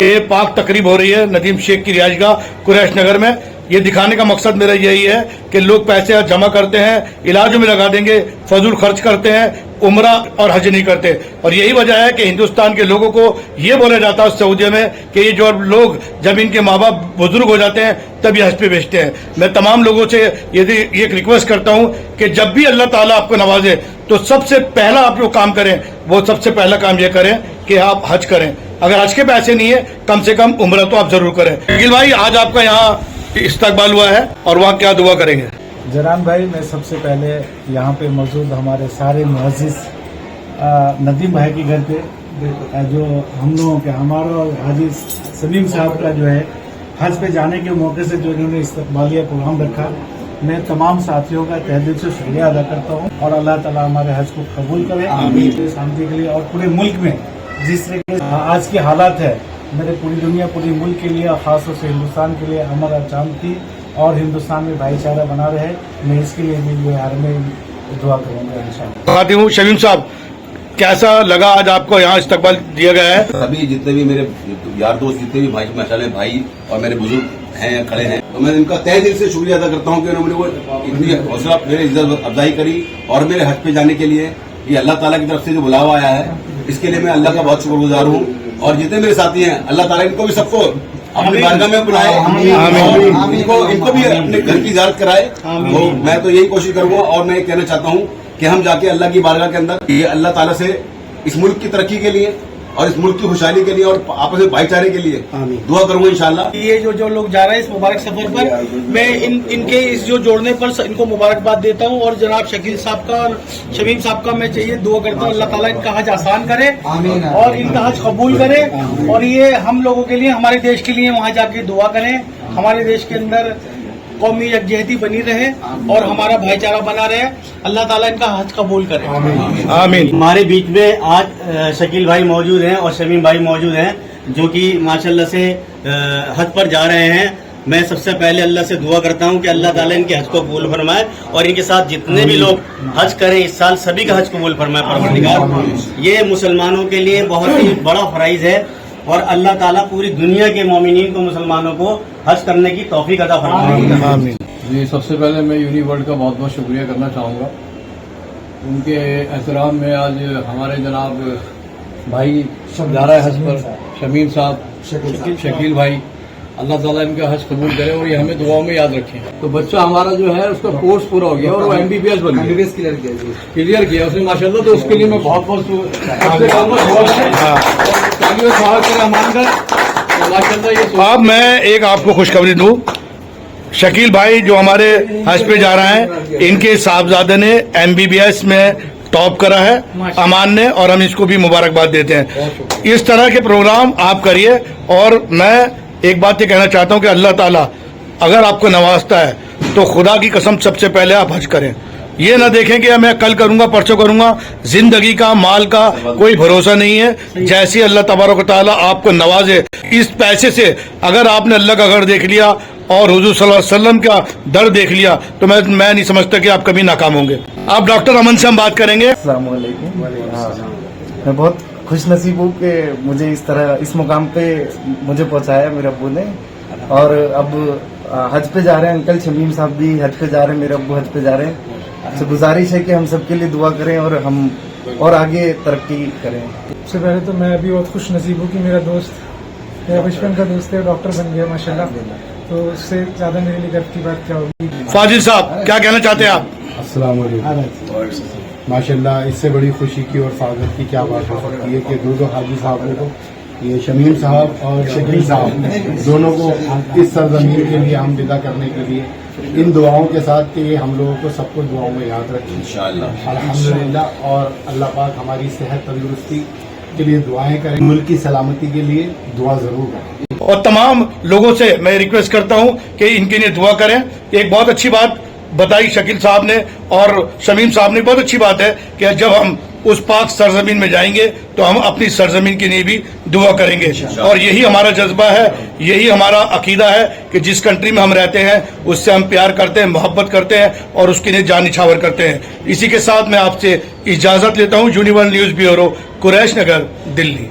ये पाक तकरीब हो रही है नदीम शेख की रिहाइशगाह कुरैश नगर में। ये दिखाने का मकसद मेरा यही है कि लोग पैसे जमा करते हैं, इलाजों में लगा देंगे, फजूल खर्च करते हैं, उम्रा और हज नहीं करते। और यही वजह है कि हिंदुस्तान के लोगों को ये बोला जाता है सऊदी में कि ये जो लोग जब इनके माँ बाप बुजुर्ग हो जाते हैं तब ये हज पे भेजते हैं। मैं तमाम लोगों से ये एक रिक्वेस्ट करता हूँ कि जब भी अल्लाह ताला आपको नवाजे तो सबसे पहला आप जो काम करें वो सबसे पहला काम ये करें कि आप हज करें। अगर हज के पैसे नहीं है कम से कम उम्रा तो आप जरूर करें। शकील भाई, आज आपका यहाँ इस्तकबाल हुआ है और वहाँ क्या दुआ करेंगे? जरान भाई, मैं सबसे पहले यहाँ पे मौजूद हमारे सारे मुअज़्ज़िज़ नदीम भाई के घर पे जो हम लोगों के हमारा और हाजी सलीम साहब का जो है हज पे जाने के मौके से जो इन्होंने इस्तकबालिया प्रोग्राम रखा, मैं तमाम साथियों का तहे दिल से शुक्रिया अदा करता हूँ और अल्लाह ताला हमारे हज को कबूल करे शांति के लिए। और पूरे मुल्क में जिस तरीके से आज की हालात है, मेरे पूरी दुनिया पूरी मुल्क के लिए और खासतौर से हिंदुस्तान के लिए अमर शांति और हिंदुस्तान में भाईचारा बना रहे, मैं इसके लिए भी जो यार में दुआ करूँगा इंशाअल्लाह। शमीम साहब, कैसा लगा आज आपको यहाँ इस्तकबाल दिया गया है? सभी जितने भी मेरे यार दोस्त जितने भी भाई माशाल्लाह भाई और मेरे बुजुर्ग हैं खड़े हैं, तो मैं इनका तहे दिल से शुक्रिया अदा करता हूँ कि उन्होंने वो इतनी हौसला मेरे इज्जत अफजाई करी और मेरे हज पे जाने के लिए ये अल्लाह ताला की तरफ से जो बुलावा आया है इसके लिए मैं अल्लाह का बहुत शुक्रगुजार हूँ। और जितने मेरे साथी हैं अल्लाह ताला इनको भी सबको अपनी बारगाह में बुलाए, इनको भी अपने घर की इजाजत कराए। तो मैं तो यही कोशिश करूंगा और मैं ये कहना चाहता हूँ कि हम जाके अल्लाह की बारगाह के अंदर ये अल्लाह ताला से इस मुल्क की तरक्की के लिए और इस मुल्क की खुशहाली के लिए और आपस में भाईचारे के लिए दुआ करूंगा इंशाल्लाह। ये जो लोग जा रहे हैं इस मुबारक सफर पर, मैं इनके इस जो जोड़ने पर इनको मुबारकबाद देता हूं और जनाब शकील साहब का और शमीम साहब का मैं चाहिए दुआ करता हूं अल्लाह ताला इनका हज आसान करे और इनका हज कबूल करे और ये हम लोगों के लिए हमारे देश के लिए वहां जाके दुआ करें, हमारे देश के अंदर कौमी यकजहती बनी रहे और हमारा भाईचारा बना रहे। अल्लाह ताला इनका हज कबूल करे, आमीन। हमारे बीच में आज शकील भाई मौजूद हैं और शमीम भाई मौजूद हैं जो कि माशाल्लाह से हज पर जा रहे हैं। मैं सबसे पहले अल्लाह से दुआ करता हूं कि अल्लाह ताला इनके हज को कबूल फरमाए और इनके साथ जितने भी लोग हज करें इस साल सभी का हज कबूल फरमाए परवरदिगार। ये मुसलमानों के लिए बहुत ही बड़ा फराइज है और अल्लाह ताला पूरी दुनिया के मोमिनीन को मुसलमानों को हज करने की तौफीक अता फरमाए। जी, सबसे पहले मैं यूनी वर्ल्ड का बहुत बहुत शुक्रिया करना चाहूँगा। उनके एहतराम में आज हमारे जनाब भाई जा रहा है हज पर, शमीम साहब शकील भाई, अल्लाह ताला इनका हज कबूल करे और ये हमें दुआओं में याद रखें। तो बच्चा हमारा जो है उसका कोर्स पूरा हो गया और वो MBBS बन गया, क्लियर किया उसने माशाल्लाह। तो उसके लिए मैं बहुत बहुत अब मैं एक आपको खुशखबरी दूं, शकील भाई जो हमारे हज पे जा रहे हैं इनके साहबजादे ने MBBS में टॉप करा है, अमान ने, और हम इसको भी मुबारकबाद देते हैं। इस तरह के प्रोग्राम आप करिए और मैं एक बात ये कहना चाहता हूं कि अल्लाह ताला अगर आपको नवाजता है तो खुदा की कसम सबसे पहले आप हज करें। ये ना देखें कि मैं कल करूंगा परसों करूंगा, जिंदगी का माल का कोई भरोसा नहीं है। जैसे अल्लाह तबारक तआला आपको नवाजे, इस पैसे से अगर आपने अल्लाह का घर देख लिया और हुजूर सल्लल्लाहु अलैहि वसल्लम का दर देख लिया तो मैं नहीं समझता कि आप कभी नाकाम होंगे। आप डॉक्टर अमन से हम बात करेंगे। अस्सलाम वालेकुम। मैं बहुत खुश नसीब हूँ कि मुझे इस तरह इस मुकाम पे मुझे पहुँचाया मेरे अब्बू ने। और अब हज पे जा रहे हैं अंकल शमीम साहब भी हज पे जा रहे हैं, मेरे अब्बू हज पे जा रहे हैं। तो गुजारिश है कि हम सबके लिए दुआ करें और हम और आगे तरक्की करें। सबसे पहले तो मैं अभी बहुत खुश नसीब हूँ कि मेरा दोस्त मेरा बचपन का दोस्त है, डॉक्टर बन गया माशाल्लाह। तो उससे ज्यादा मेरे लिए गर्व की बात क्या होगी। फाजिल साहब, क्या कहना चाहते हैं आप? अस्सलाम वालेकुम। माशाल्लाह, इससे बड़ी खुशी की और सादत की क्या बात हो सकती है कि दो हाजी साहब को, ये शमीम साहब और शकील साहब दोनों को इस सरजमीन के लिए हम विदा करने के लिए इन दुआओं के साथ कि हम लोगों को सबको दुआओं में याद रखें इंशाअल्लाह अल्हम्दुलिल्लाह। और अल्लाह पाक हमारी सेहत तंदुरुस्ती के लिए दुआएं करें, मुल्क की सलामती के लिए दुआ जरूर करें। और तमाम लोगों से मैं रिक्वेस्ट करता हूं कि इनके लिए दुआ करें। एक बहुत अच्छी बात बताई शकील साहब ने और शमीम साहब ने, बहुत अच्छी बात है कि जब हम उस पाक सरजमीन में जाएंगे तो हम अपनी सरजमीन के लिए भी दुआ करेंगे। और यही हमारा जज्बा है, यही हमारा अकीदा है कि जिस कंट्री में हम रहते हैं उससे हम प्यार करते हैं, मोहब्बत करते हैं और उसके लिए जान निछावर करते हैं। इसी के साथ मैं आपसे इजाजत लेता हूं। यूनिवर्सल न्यूज ब्यूरो, कुरैश नगर, दिल्ली।